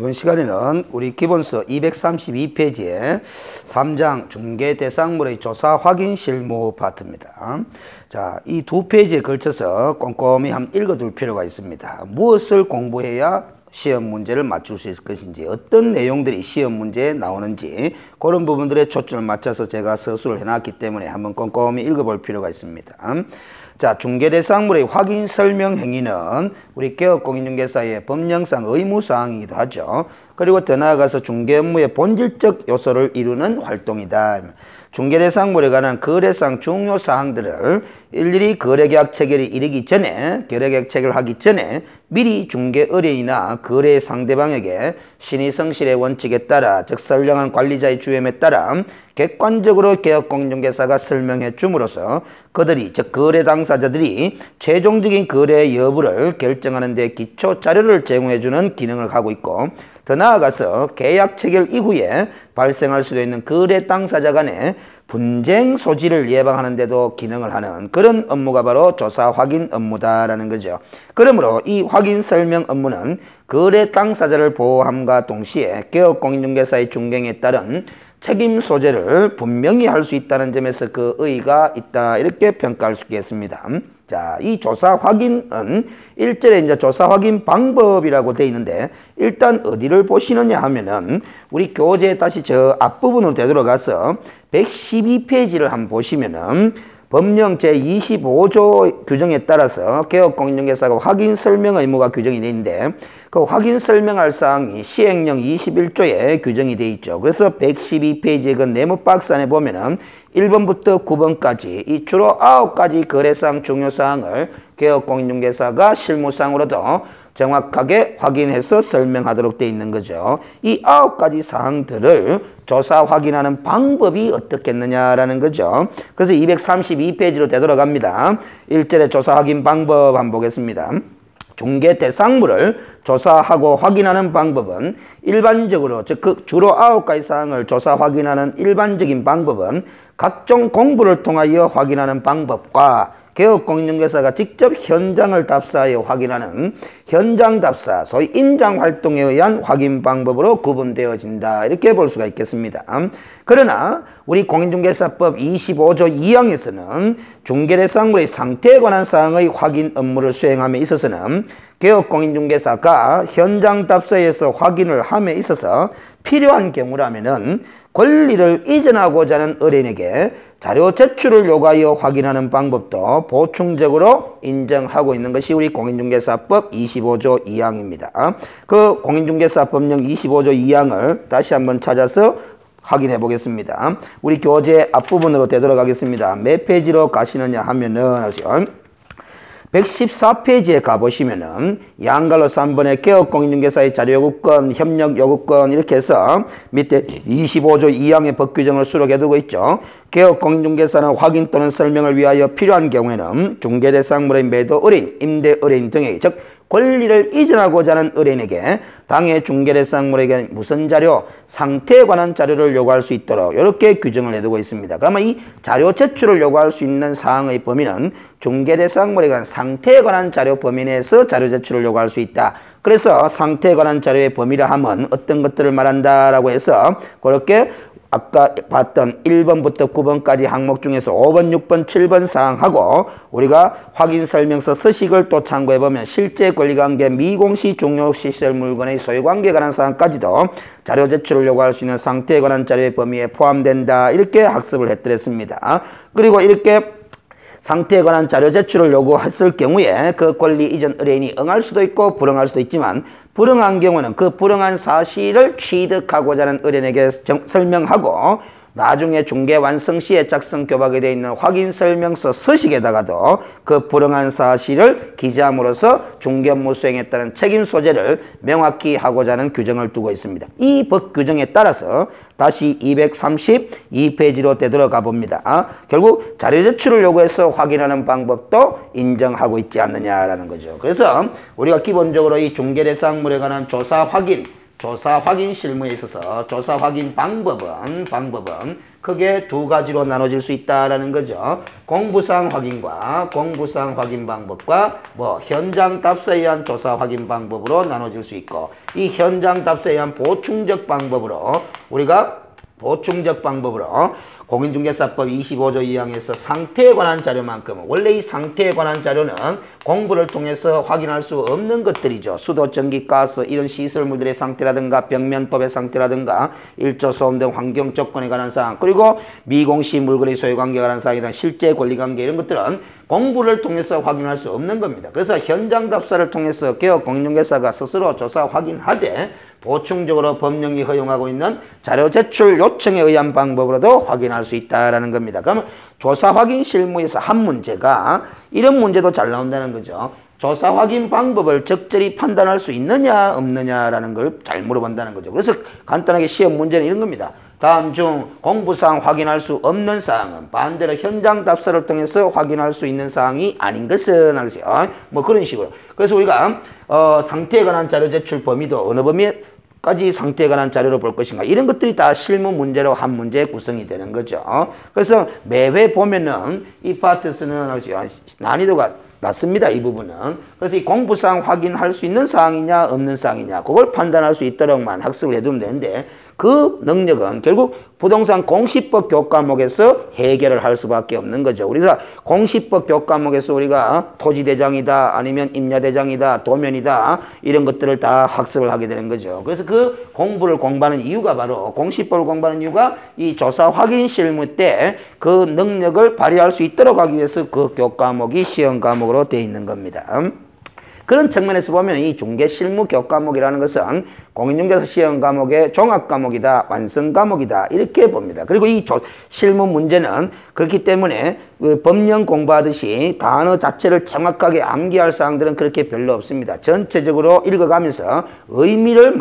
이번 시간에는 우리 기본서 232페이지에 3장 중개대상물의 조사 확인 실무 파트입니다. 자, 이 두 페이지에 걸쳐서 꼼꼼히 한번 읽어둘 필요가 있습니다. 무엇을 공부해야 시험 문제를 맞출 수 있을 것인지, 어떤 내용들이 시험 문제에 나오는지 그런 부분들에 초점을 맞춰서 제가 서술을 해놨기 때문에 한번 꼼꼼히 읽어볼 필요가 있습니다. 자, 중개대상물의 확인 설명 행위는 우리 개업공인중개사의 법령상 의무사항이기도 하죠. 그리고 더 나아가서 중개 업무의 본질적 요소를 이루는 활동이다. 중개대상물에 관한 거래상 중요 사항들을 일일이 거래계약 체결이 이르기 전에, 거래계약 체결하기 전에 미리 중개 의뢰인이나 거래 상대방에게 신의성실의 원칙에 따라, 즉 선량한 관리자의 주임에 따라 객관적으로 개업공인중개사가 설명해 줌으로써 그들이, 즉 거래 당사자들이 최종적인 거래 여부를 결정하는 데 기초 자료를 제공해 주는 기능을 하고 있고, 더 나아가서 계약 체결 이후에 발생할 수도 있는 거래 당사자 간의 분쟁 소지를 예방하는 데도 기능을 하는 그런 업무가 바로 조사 확인 업무다라는 거죠. 그러므로 이 확인 설명 업무는 거래 당사자를 보호함과 동시에 개업공인중개사의 중개에 따른 책임 소재를 분명히 할 수 있다는 점에서 그 의의가 있다, 이렇게 평가할 수 있겠습니다. 자, 이 조사 확인은 1절에 이제 조사 확인 방법이라고 되어 있는데, 일단 어디를 보시느냐 하면은 우리 교재 다시 저 앞부분으로 되돌아가서 112페이지를 한번 보시면은 법령 제25조 규정에 따라서 개업공인중개사가 확인 설명 의무가 규정이 되어 있는데, 그 확인 설명할 사항이 시행령 21조에 규정이 되어 있죠. 그래서 112페이지의 그 네모 박스 안에 보면은 1번부터 9번까지 이 주로 9가지 거래사항 중요사항을 개업공인중개사가 실무상으로도 정확하게 확인해서 설명하도록 되어 있는 거죠. 이 9가지 사항들을 조사 확인하는 방법이 어떻겠느냐라는 거죠. 그래서 232페이지로 되돌아갑니다. 1절의 조사 확인 방법 한번 보겠습니다. 중개 대상물을 조사하고 확인하는 방법은 일반적으로, 즉 그 주로 9가지 사항을 조사 확인하는 일반적인 방법은 각종 공부를 통하여 확인하는 방법과 개업공인중개사가 직접 현장을 답사하여 확인하는 현장 답사, 소위 인장 활동에 의한 확인 방법으로 구분되어진다, 이렇게 볼 수가 있겠습니다. 그러나 우리 공인중개사법 25조 2항에서는 중개대상물의 상태에 관한 사항의 확인 업무를 수행함에 있어서는 개업공인중개사가 현장 답사에서 확인을 함에 있어서 필요한 경우라면은 권리를 이전하고자 하는 의뢰인에게 자료 제출을 요구하여 확인하는 방법도 보충적으로 인정하고 있는 것이 우리 공인중개사법 25조 2항입니다. 그 공인중개사법령 25조 2항을 다시 한번 찾아서 확인해 보겠습니다. 우리 교재 앞부분으로 되돌아가겠습니다. 몇 페이지로 가시느냐 하면은 114페이지에 가보시면은 양갈로 3번의 개업공인중개사의 자료요구권, 협력요구권 이렇게 해서 밑에 25조 2항의 법규정을 수록해두고 있죠. 개업공인중개사는 확인 또는 설명을 위하여 필요한 경우에는 중개대상물의 매도 의뢰인, 임대 의뢰인 등의, 즉 권리를 이전하고자 하는 의뢰인에게 당해 중개대상물에게 무슨 자료, 상태에 관한 자료를 요구할 수 있도록 이렇게 규정을 해두고 있습니다. 그러면 이 자료 제출을 요구할 수 있는 사항의 범위는 중개대상물에 관한 상태에 관한 자료 범위 내에서 자료 제출을 요구할 수 있다. 그래서 상태에 관한 자료의 범위라 하면 어떤 것들을 말한다라고 해서 그렇게 아까 봤던 1번부터 9번까지 항목 중에서 5번, 6번, 7번 사항하고 우리가 확인설명서 서식을 또 참고해보면 실제 권리관계, 미공시 중요시설 물건의 소유관계에 관한 사항까지도 자료 제출을 요구할 수 있는 상태에 관한 자료의 범위에 포함된다, 이렇게 학습을 했더랬습니다. 그리고 이렇게 상태에 관한 자료 제출을 요구했을 경우에 그 권리 이전 의뢰인이 응할 수도 있고 불응할 수도 있지만, 불응한 경우는 그 불응한 사실을 취득하고자 하는 의뢰인에게 설명하고 나중에 중개 완성 시에 작성 교박에 되어 있는 확인 설명서 서식에다가도 그 불응한 사실을 기재함으로써 중개 업무 수행에 따른 책임 소재를 명확히 하고자 하는 규정을 두고 있습니다. 이 법 규정에 따라서 다시 232페이지로 되돌아가 봅니다. 결국 자료 제출을 요구해서 확인하는 방법도 인정하고 있지 않느냐라는 거죠. 그래서 우리가 기본적으로 이 중개대상물에 관한 조사 확인 실무에 있어서 조사 확인 방법은 크게 두 가지로 나눠질 수 있다라는 거죠. 공부사항 확인과 공부사항 확인 방법과 현장 답사에 의한 조사 확인 방법으로 나눠질 수 있고, 이 현장 답사에 의한 보충적 방법으로 공인중개사법 25조 2항에서 상태에 관한 자료만큼은, 원래 이 상태에 관한 자료는 공부를 통해서 확인할 수 없는 것들이죠. 수도, 전기, 가스 이런 시설물들의 상태라든가 벽면법의 상태라든가 일조 소음 등 환경 조건에 관한 사항, 그리고 미공시 물거래 소유관계에 관한 사항이나 실제 권리관계 이런 것들은 공부를 통해서 확인할 수 없는 겁니다. 그래서 현장 답사를 통해서 개업 공인중개사가 스스로 조사 확인하되 보충적으로 법령이 허용하고 있는 자료 제출 요청에 의한 방법으로도 확인할 수 있다라는 겁니다. 그러면 조사 확인 실무에서 한 문제가, 이런 문제도 잘 나온다는 거죠. 조사 확인 방법을 적절히 판단할 수 있느냐 없느냐라는 걸 잘 물어본다는 거죠. 그래서 간단하게 시험 문제는 이런 겁니다. 다음 중 공부사항 확인할 수 없는 사항은 반대로 현장 답사를 통해서 확인할 수 있는 사항이 아닌 것은 알겠어요. 그런 식으로. 그래서 우리가 상태에 관한 자료 제출 범위도 어느 범위까지 상태에 관한 자료로 볼 것인가, 이런 것들이 다 실무 문제로 한 문제 구성이 되는 거죠. 그래서 매회 보면은 이 파트에서는 난이도가 낮습니다. 이 부분은. 그래서 이 공부사항 확인할 수 있는 사항이냐 없는 사항이냐 그걸 판단할 수 있도록만 학습을 해두면 되는데, 그 능력은 결국 부동산 공시법 교과목에서 해결을 할 수밖에 없는 거죠. 우리가 공시법 교과목에서 우리가 토지대장이다, 아니면 임야대장이다, 도면이다, 이런 것들을 다 학습을 하게 되는 거죠. 그래서 그 공부를 공부하는 이유가, 바로 공시법을 공부하는 이유가 이 조사 확인 실무 때 그 능력을 발휘할 수 있도록 하기 위해서 그 교과목이 시험 과목으로 되어 있는 겁니다. 그런 측면에서 보면 이 중개실무 교과목이라는 것은 공인중개사 시험 과목의 종합 과목이다, 완성 과목이다, 이렇게 봅니다. 그리고 이 실무 문제는 그렇기 때문에 그 법령 공부하듯이 단어 자체를 정확하게 암기할 사항들은 그렇게 별로 없습니다. 전체적으로 읽어가면서 의미를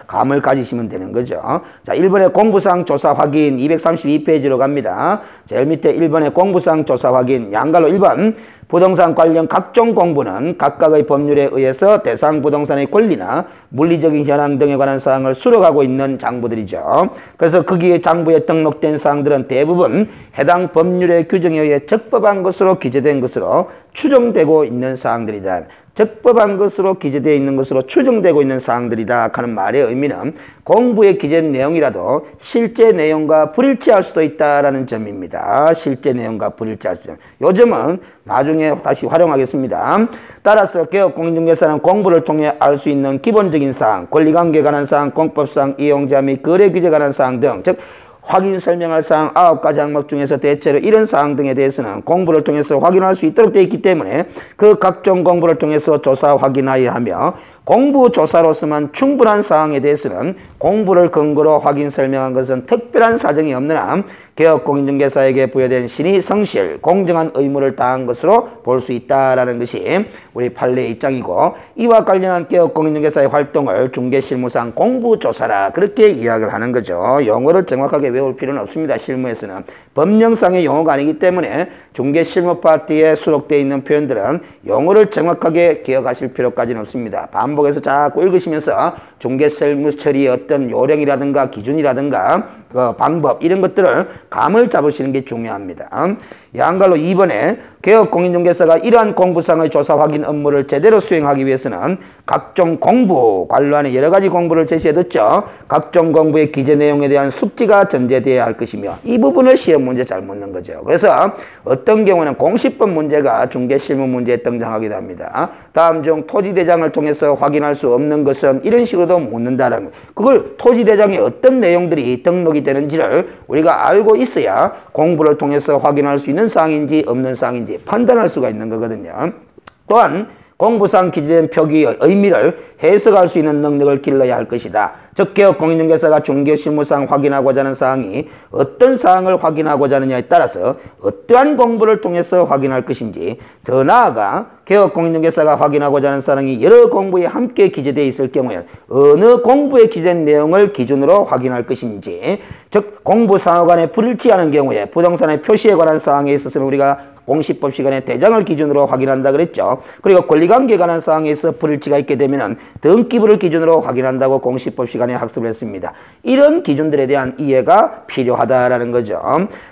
감을 가지시면 되는 거죠. 자, 1번에 공부사항 조사 확인 232페이지로 갑니다. 제일 밑에 1번에 공부사항 조사 확인, 양갈로 1번 부동산 관련 각종 공부는 각각의 법률에 의해서 대상 부동산의 권리나 물리적인 현황 등에 관한 사항을 수록하고 있는 장부들이죠. 그래서 거기에 장부에 등록된 사항들은 대부분 해당 법률의 규정에 의해 적법한 것으로 기재된 것으로 추정되고 있는 사항들이다. 적법한 것으로 기재되어 있는 것으로 추정되고 있는 사항들이다 하는 말의 의미는 공부에 기재된 내용이라도 실제 내용과 불일치할 수도 있다라는 점입니다. 실제 내용과 불일치할 수도. 요즘은 나중에 다시 활용하겠습니다. 따라서 개업공인중개사는 공부를 통해 알 수 있는 기본적인 사항, 권리관계에 관한 사항, 공법사항, 이용자 및 거래 규제에 관한 사항 등, 즉 확인 설명할 사항 9가지 항목 중에서 대체로 이런 사항 등에 대해서는 공부를 통해서 확인할 수 있도록 되어 있기 때문에 그 각종 공부를 통해서 조사 확인하여야 하며, 공부 조사로서만 충분한 사항에 대해서는 공부를 근거로 확인 설명한 것은 특별한 사정이 없는 한 개업공인중개사에게 부여된 신의 성실, 공정한 의무를 다한 것으로 볼 수 있다라는 것이 우리 판례의 입장이고, 이와 관련한 개업공인중개사의 활동을 중개실무상 공부조사라 그렇게 이야기를 하는 거죠. 용어를 정확하게 외울 필요는 없습니다. 실무에서는 법령상의 용어가 아니기 때문에 중개실무 파트에 수록되어 있는 표현들은 용어를 정확하게 기억하실 필요까지는 없습니다. 반복해서 자꾸 읽으시면서 중개실무 처리의 어떤 요령이라든가 기준이라든가 그 방법 이런 것들을 감을 잡으시는 게 중요합니다. 양갈로 2번에 개업공인중개사가 이러한 공부상의 조사 확인 업무를 제대로 수행하기 위해서는 각종 공부, 관련한 여러 가지 공부를 제시해뒀죠. 각종 공부의 기재 내용에 대한 숙지가 전제되어야 할 것이며, 이 부분을 시험 문제 잘 묻는 거죠. 그래서 어떤 경우는 공시법 문제가 중개실무 문제에 등장하기도 합니다. 다음 중 토지대장을 통해서 확인할 수 없는 것은, 이런 식으로도 묻는다는 거. 그걸 토지대장에 어떤 내용들이 등록이 되는지를 우리가 알고 있어야 공부를 통해서 확인할 수 있는 사항인지 없는 사항인지 판단할 수가 있는 거거든요. 또한 공부상 기재된 표기의 의미를 해석할 수 있는 능력을 길러야 할 것이다. 즉 개업공인중개사가 중개실무상 확인하고자 하는 사항이 어떤 사항을 확인하고자 하느냐에 따라서 어떠한 공부를 통해서 확인할 것인지, 더 나아가 개업공인중개사가 확인하고자 하는 사항이 여러 공부에 함께 기재되어 있을 경우에 어느 공부에 기재된 내용을 기준으로 확인할 것인지, 즉 공부사항 간에 불일치하는 경우에 부동산의 표시에 관한 사항에 있어서는 우리가 공시법 시간에 대장을 기준으로 확인한다 그랬죠. 그리고 권리관계에 관한 사항에서 불일치가 있게 되면은 등기부를 기준으로 확인한다고 공시법 시간에 학습을 했습니다. 이런 기준들에 대한 이해가 필요하다라는 거죠.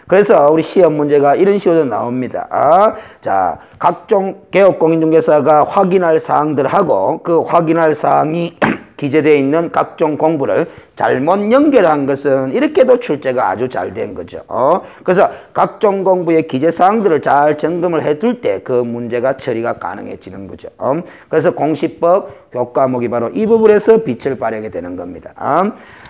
그래서 우리 시험 문제가 이런 식으로 나옵니다. 자, 각종 개업공인중개사가 확인할 사항들하고 그 확인할 사항이 기재되어 있는 각종 공부를 잘못 연결한 것은 이렇게도 출제가 아주 잘 된 거죠. 그래서 각종 공부의 기재사항들을 잘 점검을 해둘 때 그 문제가 처리가 가능해지는 거죠. 그래서 공시법 교과목이 바로 이 부분에서 빛을 발하게 되는 겁니다.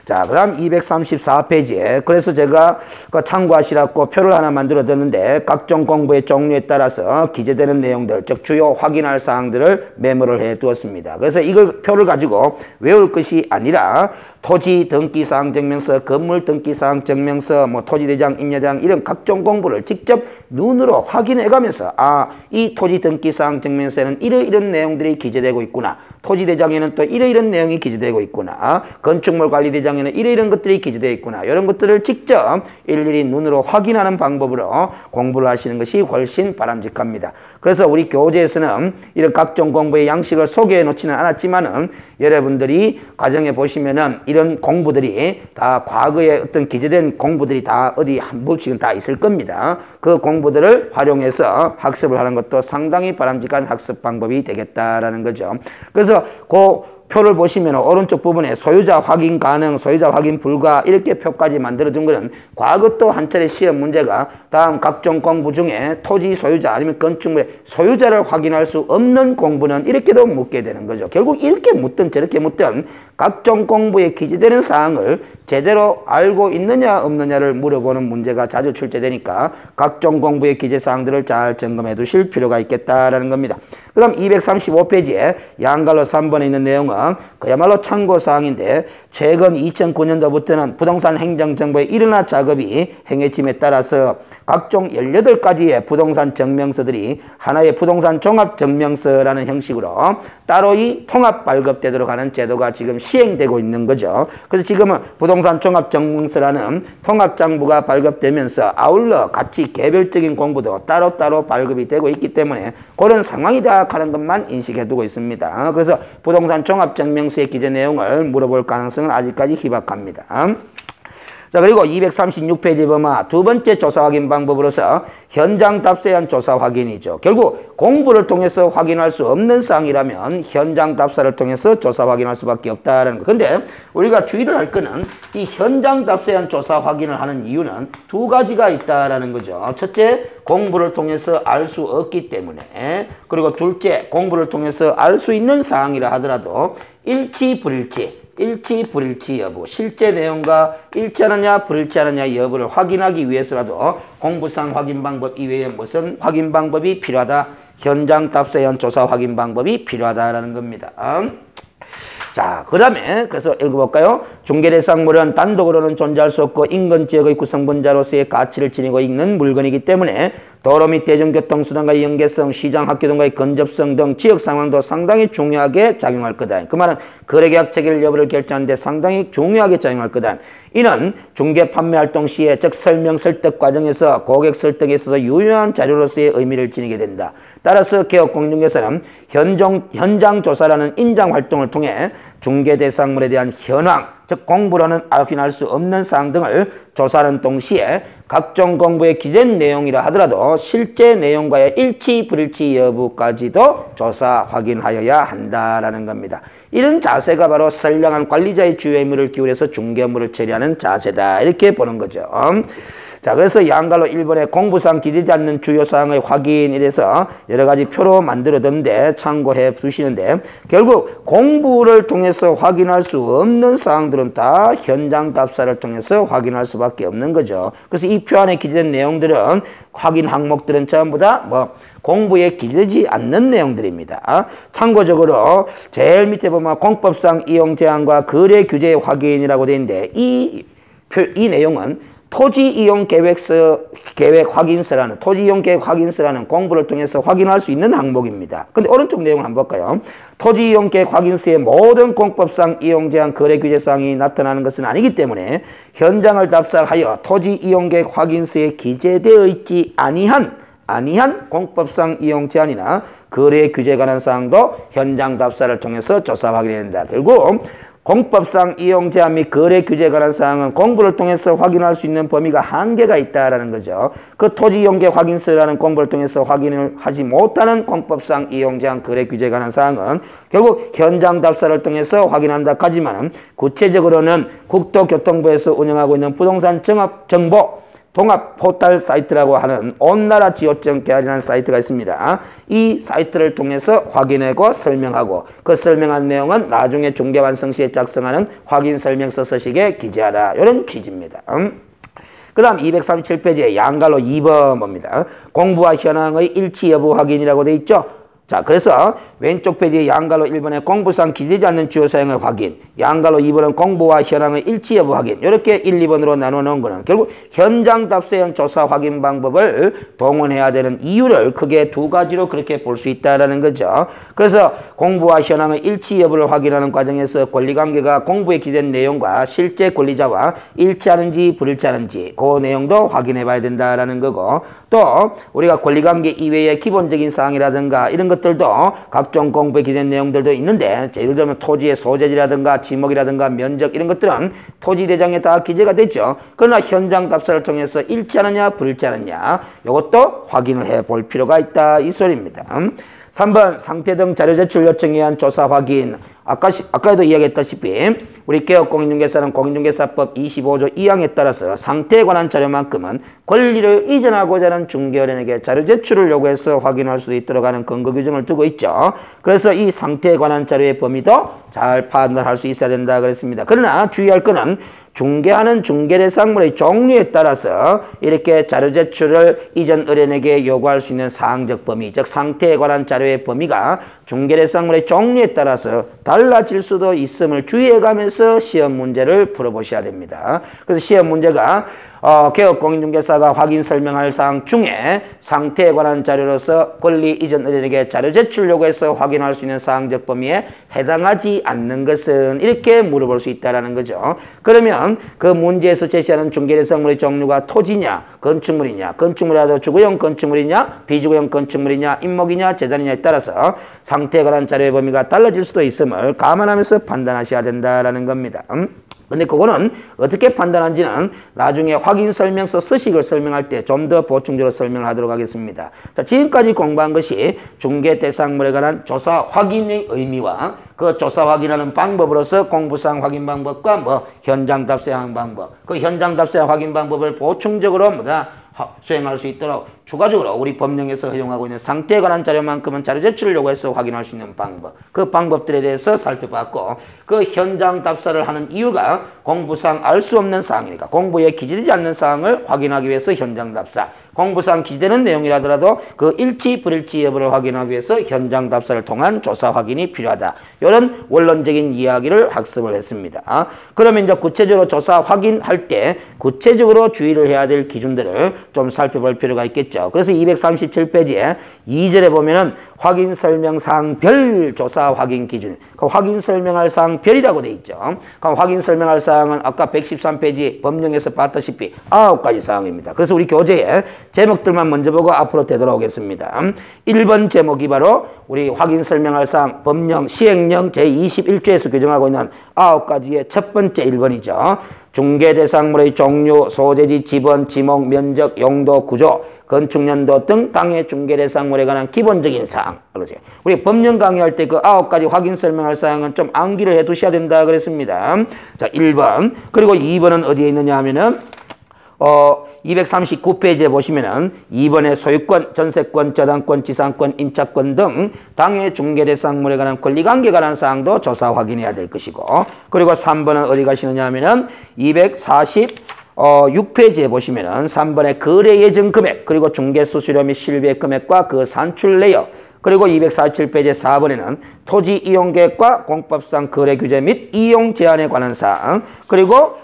자, 그 다음 234페이지에 그래서 제가 참고하시라고 표를 하나 만들어 뒀는데 각종 공부의 종류에 따라서 기재되는 내용들, 즉 주요 확인할 사항들을 메모를 해 두었습니다. 그래서 이걸 표를 가지고 외울 것이 아니라 토지 등기사항 증명서, 건물 등기사항 증명서, 뭐 토지대장, 임야대장 이런 각종 공부를 직접 눈으로 확인해 가면서 이 토지 등기사항 증명서에는 이런 내용들이 기재되고 있구나. 토지대장에는 또 이런 내용이 기재되고 있구나. 건축물 관리대장에는 이런 것들이 기재되어 있구나. 이런 것들을 직접 일일이 눈으로 확인하는 방법으로 공부를 하시는 것이 훨씬 바람직합니다. 그래서 우리 교재에서는 이런 각종 공부의 양식을 소개해 놓지는 않았지만은 여러분들이 과정에 보시면은 이런 공부들이 다 과거에 어떤 기재된 공부들이 다 어디 한 부씩은 다 있을 겁니다. 그 공부들을 활용해서 학습을 하는 것도 상당히 바람직한 학습 방법이 되겠다라는 거죠. 그래서 그 표를 보시면 오른쪽 부분에 소유자 확인 가능, 소유자 확인 불가 이렇게 표까지 만들어둔 것은 과거 또 한 차례 시험 문제가 다음 각종 공부 중에 토지 소유자 아니면 건축물의 소유자를 확인할 수 없는 공부는 이렇게도 묻게 되는 거죠. 결국 이렇게 묻든 저렇게 묻든 각종 공부에 기재되는 사항을 제대로 알고 있느냐 없느냐를 물어보는 문제가 자주 출제되니까 각종 공부의 기재사항들을 잘 점검해 두실 필요가 있겠다라는 겁니다. 그 다음 235페이지에 양갈로 3번에 있는 내용은 그야말로 참고사항인데 최근 2009년도부터는 부동산 행정정보의 일원화 작업이 행해짐에 따라서 각종 18가지의 부동산 증명서들이 하나의 부동산 종합증명서라는 형식으로 따로 이 통합 발급되도록 하는 제도가 지금 시행되고 있는 거죠. 그래서 지금은 부동산 종합증명서라는 통합장부가 발급되면서 아울러 같이 개별적인 공부도 따로따로 발급이 되고 있기 때문에 그런 상황이다 하는 것만 인식해 두고 있습니다. 그래서 부동산 종합증명서의 기재 내용을 물어볼 가능성은 아직까지 희박합니다. 자, 그리고 236페이지 보면 두 번째 조사 확인 방법으로서 현장 답사한 조사 확인이죠. 결국 공부를 통해서 확인할 수 없는 사항이라면 현장 답사를 통해서 조사 확인할 수밖에 없다는 거. 근데 우리가 주의를 할 거는 이 현장 답사한 조사 확인을 하는 이유는 두 가지가 있다라는 거죠. 첫째, 공부를 통해서 알 수 없기 때문에. 그리고 둘째, 공부를 통해서 알 수 있는 사항이라 하더라도 일치, 불일치 여부, 실제 내용과 일치하느냐 불일치하느냐 여부를 확인하기 위해서라도 공부상 확인 방법 이외에 무슨 확인 방법이 필요하다? 현장 답사현 조사 확인 방법이 필요하다라는 겁니다. 자, 그 다음에 그래서 읽어볼까요? 중개대상물은 단독으로는 존재할 수 없고 인근지역의 구성분자로서의 가치를 지니고 있는 물건이기 때문에 도로 및 대중교통수단과의 연계성, 시장, 학교 등과의 근접성 등 지역 상황도 상당히 중요하게 작용할 거다. 그 말은 거래계약 체결 여부를 결정하는 데 상당히 중요하게 작용할 거다. 이는 중개 판매 활동 시에 즉 설명 설득 과정에서 고객 설득에 있어서 유효한 자료로서의 의미를 지니게 된다. 따라서 개업공인중개사는 현장 조사라는 인장 활동을 통해 중개 대상물에 대한 현황, 즉 공부로는 확인할 수 없는 사항 등을 조사하는 동시에 각종 공부에 기재된 내용이라 하더라도 실제 내용과의 일치, 불일치 여부까지도 조사, 확인하여야 한다라는 겁니다. 이런 자세가 바로 선량한 관리자의 주요 의무를 기울여서 중개업무를 처리하는 자세다. 이렇게 보는 거죠. 자, 그래서 양갈로 1번에 공부상 기재되지 않는 주요사항의 확인 이래서 여러가지 표로 만들어뒀는데 참고해 두시는데 결국 공부를 통해서 확인할 수 없는 사항들은 다 현장 답사를 통해서 확인할 수밖에 없는 거죠. 그래서 이 표 안에 기재된 내용들은 확인 항목들은 전부 다 공부에 기재되지 않는 내용들입니다. 참고적으로 제일 밑에 보면 공법상 이용 제한과 거래 규제 확인이라고 되어 있는데 이 내용은 토지 이용 계획 확인서라는 토지 이용 계획 확인서라는 공부를 통해서 확인할 수 있는 항목입니다. 근데 오른쪽 내용을 한번 볼까요? 토지 이용 계획 확인서의 모든 공법상 이용 제한 거래 규제 사항이 나타나는 것은 아니기 때문에 현장을 답사하여 토지 이용 계획 확인서에 기재되어 있지 아니한 아니한 공법상 이용 제한이나 거래 규제에 관한 사항도 현장 답사를 통해서 조사 확인해야 된다. 결국 공법상 이용 제한 및 거래 규제에 관한 사항은 공부를 통해서 확인할 수 있는 범위가 한계가 있다라는 거죠. 그 토지 이용계 확인서라는 공부를 통해서 확인을 하지 못하는 공법상 이용 제한 거래 규제에 관한 사항은 결국 현장 답사를 통해서 확인한다 하지만 구체적으로는 국토교통부에서 운영하고 있는 부동산 정보 통합 포털 사이트라고 하는 온나라 지오점.kr이라는 사이트가 있습니다. 이 사이트를 통해서 확인하고 설명하고 그 설명한 내용은 나중에 중개 완성 시에 작성하는 확인 설명서 서식에 기재하라. 이런 취지입니다. 그 다음 237페이지에 양갈로 2번 봅니다. 공부와 현황의 일치 여부 확인이라고 되어 있죠. 자, 그래서 왼쪽 페이지 양갈로 1번에 공부상 기재되지 않는 주요 사항을 확인, 양갈로 2번은 공부와 현황의 일치 여부 확인, 이렇게 1, 2번으로 나눠 놓은 거는 결국 현장 답사형 조사 확인 방법을 동원해야 되는 이유를 크게 두 가지로 그렇게 볼 수 있다라는 거죠. 그래서 공부와 현황의 일치 여부를 확인하는 과정에서 권리관계가 공부에 기재된 내용과 실제 권리자와 일치하는지 불일치하는지 그 내용도 확인해 봐야 된다라는 거고, 또 우리가 권리관계 이외의 기본적인 사항이라든가 이런 것들도 각종 공부에 기재된 내용들도 있는데, 예를 들면 토지의 소재지라든가 지목이라든가 면적 이런 것들은 토지대장에 다 기재가 됐죠. 그러나 현장 답사를 통해서 일치하느냐 불일치하느냐 이것도 확인을 해 볼 필요가 있다 이 소리입니다. 3번 상태 등 자료 제출 요청에 의한 조사 확인. 아까도 이야기했다시피 우리 개업공인중개사는 공인중개사법 25조 2항에 따라서 상태에 관한 자료만큼은 권리를 이전하고자 하는 중개업인에게 자료 제출을 요구해서 확인할 수 있도록 하는 근거 규정을 두고 있죠. 그래서 이 상태에 관한 자료의 범위도 잘 판단할 수 있어야 된다 그랬습니다. 그러나 주의할 것은 중개하는 중개대상물의 종류에 따라서 이렇게 자료 제출을 이전 의뢰인에게 요구할 수 있는 사항적 범위, 즉 상태에 관한 자료의 범위가 중개대상물의 종류에 따라서 달라질 수도 있음을 주의해가면서 시험 문제를 풀어보셔야 됩니다. 그래서 시험 문제가 개업공인중개사가 확인 설명할 사항 중에 상태에 관한 자료로서 권리 이전 의뢰인에게 자료 제출 요구해서 확인할 수 있는 사항적 범위에 해당하지 않는 것은 이렇게 물어볼 수 있다는 거죠. 그러면 그 문제에서 제시하는 중개대상물의 종류가 토지냐, 건축물이냐, 건축물이라도 주거용 건축물이냐, 비주거용 건축물이냐, 임목이냐, 재단이냐에 따라서 상태에 관한 자료의 범위가 달라질 수도 있음을 감안하면서 판단하셔야 된다라는 겁니다. 근데 그거는 어떻게 판단하는지는 나중에 확인 설명서 서식을 설명할 때 좀 더 보충적으로 설명을 하도록 하겠습니다. 자, 지금까지 공부한 것이 중개 대상물에 관한 조사 확인의 의미와 그 조사 확인하는 방법으로서 공부상 확인 방법과 현장 답사형 방법, 그 현장 답사형 확인 방법을 보충적으로 수행할 수 있도록 추가적으로 우리 법령에서 허용하고 있는 상태에 관한 자료만큼은 자료 제출을 요구해서 확인할 수 있는 방법, 그 방법들에 대해서 살펴봤고, 그 현장 답사를 하는 이유가 공부상 알 수 없는 사항이니까 공부에 기재되지 않는 사항을 확인하기 위해서 현장 답사, 공부상 기재되는 내용이라더라도 그 일치 불일치 여부를 확인하기 위해서 현장 답사를 통한 조사 확인이 필요하다. 이런 원론적인 이야기를 학습을 했습니다. 그러면 이제 구체적으로 조사 확인할 때 구체적으로 주의를 해야 될 기준들을 좀 살펴볼 필요가 있겠죠. 그래서 237페이지에 2절에 보면은 확인 설명 사항별 조사 확인 기준, 그 확인 설명할 사항 별이라고 돼 있죠. 그 확인 설명할 사항은 아까 113페이지 법령에서 봤다시피 9가지 사항입니다. 그래서 우리 교재에 제목들만 먼저 보고 앞으로 되돌아오겠습니다. 1번 제목이 바로 우리 확인 설명할 사항 법령 시행령 제21조에서 규정하고 있는 9가지의 첫 번째 1번이죠. 중개 대상물의 종류, 소재지, 지번, 지목, 면적, 용도, 구조, 건축연도 등 당해 중개 대상물에 관한 기본적인 사항. 그러세요. 우리 법령 강의할 때 그 9가지 확인 설명할 사항은 좀 암기를 해 두셔야 된다 그랬습니다. 자, 1번. 그리고 2번은 어디에 있느냐 하면은 239페이지에 보시면은 2번에 소유권, 전세권, 저당권, 지상권, 임차권 등 당해 중개 대상물에 관한 권리관계에 관한 사항도 조사 확인해야 될 것이고, 그리고 3번은 어디 가시느냐 하면은 246페이지에 보시면은 3번에 거래 예정 금액, 그리고 중개 수수료 및 실비의 금액과 그 산출 내역, 그리고 247페이지 4번에는 토지 이용 계획과 공법상 거래 규제 및 이용 제한에 관한 사항, 그리고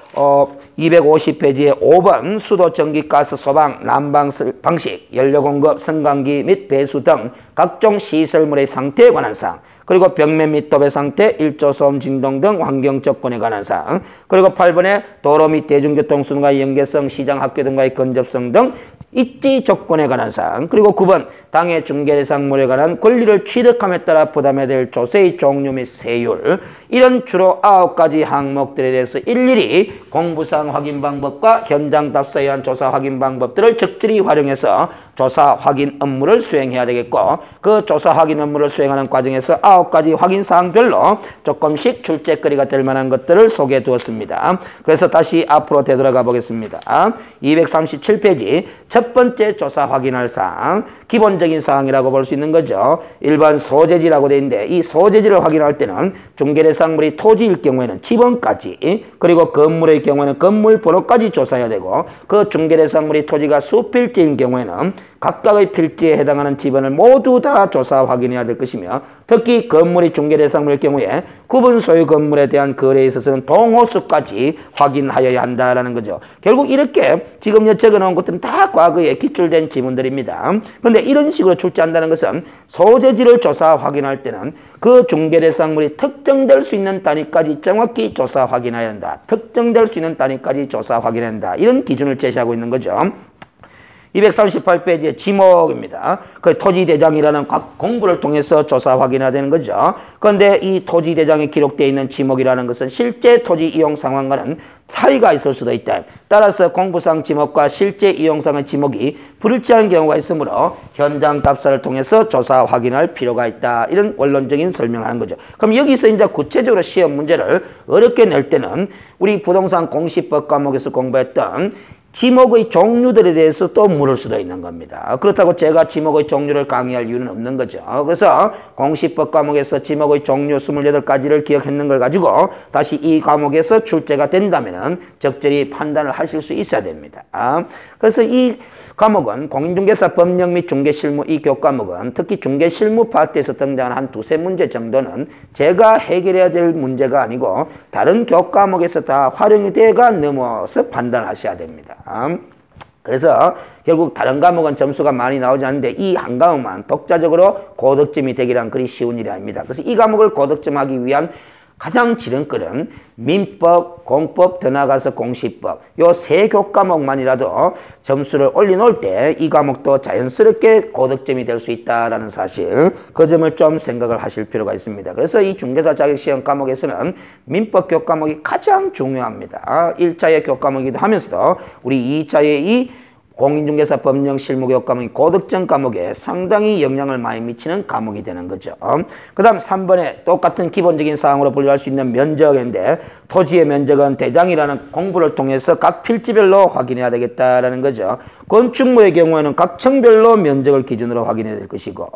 250페이지에 5번 수도, 전기, 가스, 소방, 난방 방식, 연료 공급, 승강기 및 배수 등 각종 시설물의 상태에 관한 사항, 그리고 벽면 및 도배 상태, 일조 소음 진동 등 환경 접근에 관한 사항, 그리고 8번에 도로 및 대중교통 수단과의 연계성, 시장, 학교 등과의 근접성 등 입지 조건에 관한 사항, 그리고 9번 당해 중개대상물에 관한 권리를 취득함에 따라 부담해야 될 조세의 종류 및 세율, 이런 주로 9가지 항목들에 대해서 일일이 공부사항 확인 방법과 현장 답사에 의한 조사 확인 방법들을 적절히 활용해서 조사 확인 업무를 수행해야 되겠고, 그 조사 확인 업무를 수행하는 과정에서 9가지 확인 사항별로 조금씩 출제거리가 될 만한 것들을 소개해 두었습니다. 그래서 다시 앞으로 되돌아가 보겠습니다. 237페이지 첫 번째 조사 확인할 사항, 기본적인 사항이라고 볼 수 있는 거죠. 일반 소재지라고 되어 있는데, 이 소재지를 확인할 때는 중개대상물이 토지일 경우에는 지번까지, 그리고 건물의 경우에는 건물 번호까지 조사해야 되고, 그 중개대상물이 토지가 수필지인 경우에는 각각의 필지에 해당하는 지번을 모두 다 조사 확인해야 될 것이며, 특히 건물이 중개대상물일 경우에 구분 소유 건물에 대한 거래에 있어서는 동호수까지 확인하여야 한다라는 거죠. 결국 이렇게 지금 적어놓은 것들은 다 과거에 기출된 지문들입니다. 그런데 이런 식으로 출제한다는 것은 소재지를 조사 확인할 때는 그 중개대상물이 특정될 수 있는 단위까지 정확히 조사 확인해야 한다. 특정될 수 있는 단위까지 조사 확인해야 한다. 이런 기준을 제시하고 있는 거죠. 238페이지의 지목입니다. 그 토지대장이라는 각 공부를 통해서 조사 확인해야 되는 거죠. 그런데 이 토지대장에 기록되어 있는 지목이라는 것은 실제 토지 이용 상황과는 차이가 있을 수도 있다. 따라서 공부상 지목과 실제 이용상의 지목이 불일치하는 경우가 있으므로 현장 답사를 통해서 조사 확인할 필요가 있다. 이런 원론적인 설명을 하는 거죠. 그럼 여기서 이제 구체적으로 시험 문제를 어렵게 낼 때는 우리 부동산 공시법 과목에서 공부했던 지목의 종류들에 대해서 또 물을 수도 있는 겁니다. 그렇다고 제가 지목의 종류를 강의할 이유는 없는 거죠. 그래서 공시법 과목에서 지목의 종류 28가지를 기억했는 걸 가지고 다시 이 과목에서 출제가 된다면 적절히 판단을 하실 수 있어야 됩니다. 그래서 이 과목은 공인중개사 법령 및 중개실무 이 교과목은 특히 중개실무 파트에서 등장하는 한 두세 문제 정도는 제가 해결해야 될 문제가 아니고 다른 교과목에서 다 활용이 돼가 넘어서 판단하셔야 됩니다. 그래서 결국 다른 과목은 점수가 많이 나오지 않는데 이 한 과목만 독자적으로 고득점이 되기란 그리 쉬운 일이 아닙니다. 그래서 이 과목을 고득점하기 위한 가장 지름길은 민법, 공법, 더 나아가서 공시법 요 세 교과목만이라도 점수를 올려놓을 때 이 과목도 자연스럽게 고득점이 될 수 있다는 사실, 그 점을 좀 생각을 하실 필요가 있습니다. 그래서 이 중개사 자격시험 과목에서는 민법 교과목이 가장 중요합니다. 1차의 교과목이기도 하면서도 우리 2차의 이 공인중개사 법령 실무 교과목이 고득점 과목에 상당히 영향을 많이 미치는 과목이 되는 거죠. 그 다음 3번에 똑같은 기본적인 사항으로 분류할 수 있는 면적인데, 토지의 면적은 대장이라는 공부를 통해서 각 필지별로 확인해야 되겠다라는 거죠. 건축물의 경우에는 각 층별로 면적을 기준으로 확인해야 될 것이고,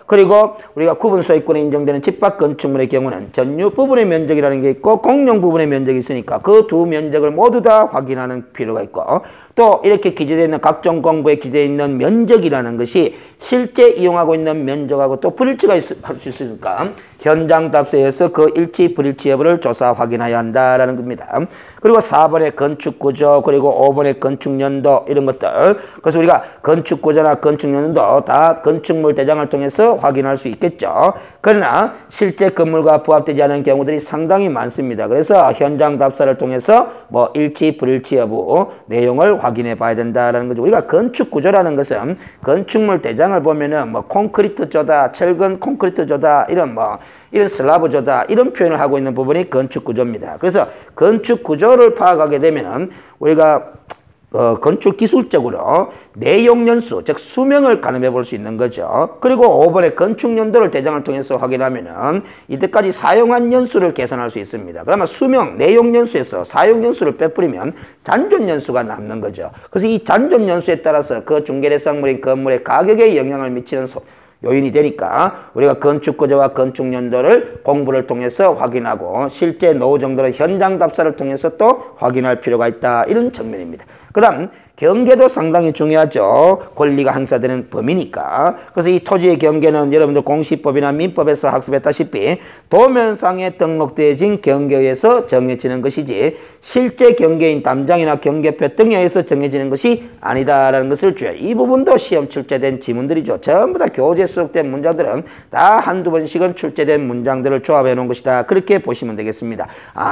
그리고 우리가 구분소유권에 인정되는 집합 건축물의 경우는 전유 부분의 면적이라는 게 있고 공용 부분의 면적이 있으니까 그 두 면적을 모두 다 확인하는 필요가 있고, 또 이렇게 기재되어 있는 각종 공부에 기재되어 있는 면적이라는 것이 실제 이용하고 있는 면적하고 또 불일치가 할 수 있으니까 현장 답사에서 그 일치 불일치 여부를 조사 확인해야 한다라는 겁니다. 그리고 4번의 건축구조, 그리고 5번의 건축연도 이런 것들, 그래서 우리가 건축구조나 건축연도 다 건축물 대장을 통해서 확인할 수 있겠죠. 그러나 실제 건물과 부합되지 않은 경우들이 상당히 많습니다. 그래서 현장 답사를 통해서 뭐 일치 불일치 여부 내용을 확인해 봐야 된다라는 거죠. 우리가 건축구조라는 것은 건축물 대장을 보면은 뭐 콘크리트 조다, 철근 콘크리트 조다, 이런 슬라브 조다, 이런 표현을 하고 있는 부분이 건축 구조입니다. 그래서 건축 구조를 파악하게 되면은 우리가 건축 기술적으로 내용 연수, 즉 수명을 가늠해 볼 수 있는 거죠. 그리고 5번의 건축 연도를 대장을 통해서 확인하면은 이때까지 사용한 연수를 계산할 수 있습니다. 그러면 수명, 내용 연수에서 사용 연수를 빼버리면 잔존 연수가 남는 거죠. 그래서 이 잔존 연수에 따라서 그 중개대상물인 건물의 가격에 영향을 미치는 요인이 되니까 우리가 건축구조와 건축연도를 공부를 통해서 확인하고 실제 노후 정도를 현장 답사를 통해서 또 확인할 필요가 있다, 이런 측면입니다. 그 다음 경계도 상당히 중요하죠. 권리가 행사되는 범위니까. 그래서 이 토지의 경계는 여러분들 공시법이나 민법에서 학습했다시피 도면상에 등록되어진 경계에 의해서 정해지는 것이지 실제 경계인 담장이나 경계표 등에 의해서 정해지는 것이 아니다라는 것을 주의해요. 이 부분도 시험 출제된 지문들이죠. 전부 다 교재에 수록된 문장들은 다 한두 번씩은 출제된 문장들을 조합해 놓은 것이다, 그렇게 보시면 되겠습니다.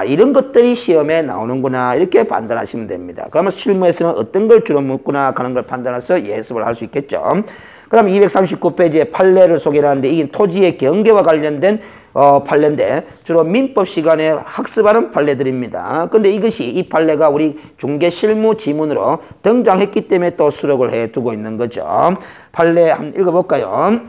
이런 것들이 시험에 나오는구나, 이렇게 판단하시면 됩니다. 그러면 실무에서는 어떤 걸 뭐를 주로 묻구나 하는 걸 판단해서 예습을 할 수 있겠죠. 그 다음 239페이지에 판례를 소개를 하는데 이게 토지의 경계와 관련된 판례인데 주로 민법 시간에 학습하는 판례들입니다. 근데 이것이 이 판례가 우리 중개 실무 지문으로 등장했기 때문에 또 수록을 해 두고 있는 거죠. 판례 한번 읽어볼까요?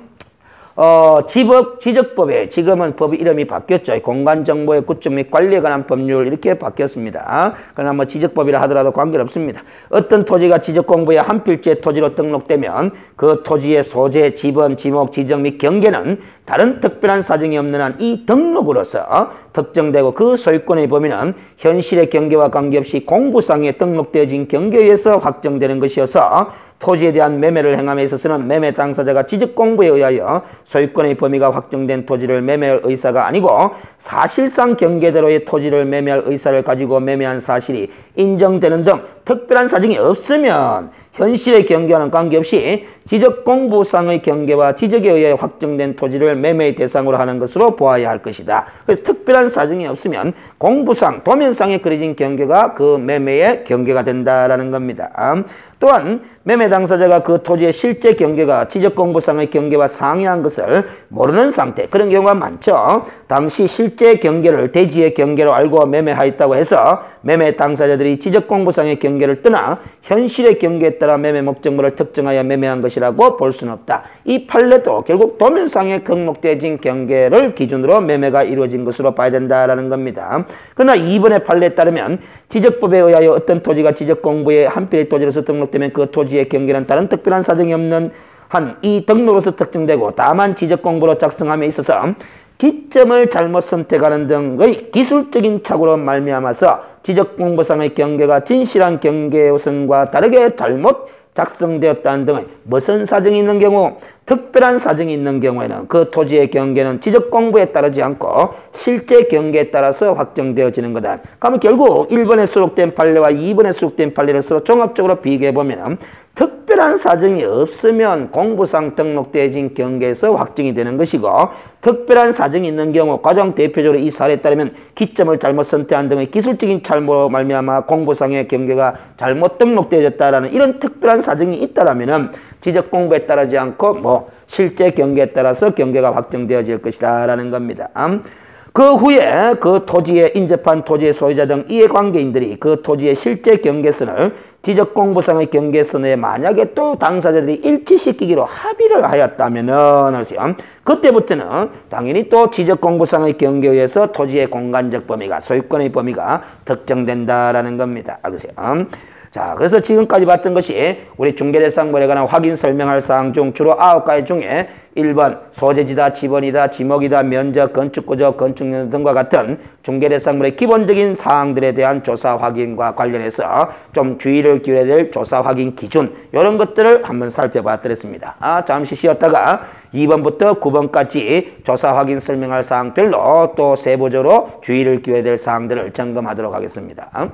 지적법에 지금은 법 이름이 바뀌었죠. 공간정보의 구축 및 관리에 관한 법률 이렇게 바뀌었습니다. 그러나 뭐 지적법이라 하더라도 관계없습니다. 어떤 토지가 지적공부에 한 필지의 토지로 등록되면 그 토지의 소재, 지번, 지목, 지정 및 경계는 다른 특별한 사정이 없는 한 이 등록으로서 특정되고 그 소유권의 범위는 현실의 경계와 관계없이 공부상에 등록되어진 경계에 의해서 확정되는 것이어서 토지에 대한 매매를 행함에 있어서는 매매 당사자가 지적공부에 의하여 소유권의 범위가 확정된 토지를 매매할 의사가 아니고 사실상 경계대로의 토지를 매매할 의사를 가지고 매매한 사실이 인정되는 등 특별한 사정이 없으면 현실의 경계와는 관계없이 지적공부상의 경계와 지적에 의해 확정된 토지를 매매의 대상으로 하는 것으로 보아야 할 것이다. 그래서 특별한 사정이 없으면 공부상, 도면상에 그려진 경계가 그 매매의 경계가 된다라는 겁니다. 또한 매매 당사자가 그 토지의 실제 경계가 지적공부상의 경계와 상이한 것을 모르는 상태, 그런 경우가 많죠. 당시 실제 경계를 대지의 경계로 알고 매매하였다고 해서 매매 당사자들이 지적공부상의 경계를 떠나 현실의 경계에 따라 매매 목적물을 특정하여 매매한 것이라고 볼 수는 없다. 이 판례도 결국 도면상에 등록되어진 경계를 기준으로 매매가 이루어진 것으로 봐야 된다라는 겁니다. 그러나 이번의 판례에 따르면 지적법에 의하여 어떤 토지가 지적공부의 한 필의 토지로서 등록되면 그 토지의 경계는 다른 특별한 사정이 없는 한 이 등록으로서 특정되고 다만 지적공부로 작성함에 있어서 기점을 잘못 선택하는 등의 기술적인 착오로 말미암아서 지적공부상의 경계가 진실한 경계선과 다르게 잘못 작성되었다는 등의 무슨 사정이 있는 경우, 특별한 사정이 있는 경우에는 그 토지의 경계는 지적공부에 따르지 않고 실제 경계에 따라서 확정되어지는 거다. 그러면 결국 1번에 수록된 판례와 2번에 수록된 판례를 서로 종합적으로 비교해보면 특별한 사정이 없으면 공부상 등록되어진 경계에서 확정이 되는 것이고 특별한 사정이 있는 경우 가장 대표적으로 이 사례에 따르면 기점을 잘못 선택한 등의 기술적인 잘못으로 말미암아 공부상의 경계가 잘못 등록되어졌다라는 이런 특별한 사정이 있다라면은 지적공부에 따르지 않고 뭐 실제 경계에 따라서 경계가 확정되어질 것이다라는 겁니다. 그 후에 그 토지에 인접한 토지의 소유자 등 이해관계인들이 그 토지의 실제 경계선을 지적공부상의 경계선에 만약에 또 당사자들이 일치시키기로 합의를 하였다면은 그때부터는 당연히 또 지적공부상의 경계에 의해서 토지의 공간적 범위가 소유권의 범위가 특정된다라는 겁니다. 알으세요? 자, 그래서 지금까지 봤던 것이 우리 중개대상물에 관한 확인 설명할 사항 중 주로 9가지 중에 1번 소재지다, 지번이다, 지목이다, 면적, 건축구조, 건축령 등과 같은 중개대상물의 기본적인 사항들에 대한 조사 확인과 관련해서 좀 주의를 기울여야 될 조사 확인 기준 이런 것들을 한번 살펴봤더랬습니다. 잠시 쉬었다가 2번부터 9번까지 조사 확인 설명할 사항별로 또 세부적으로 주의를 기울여야 될 사항들을 점검하도록 하겠습니다.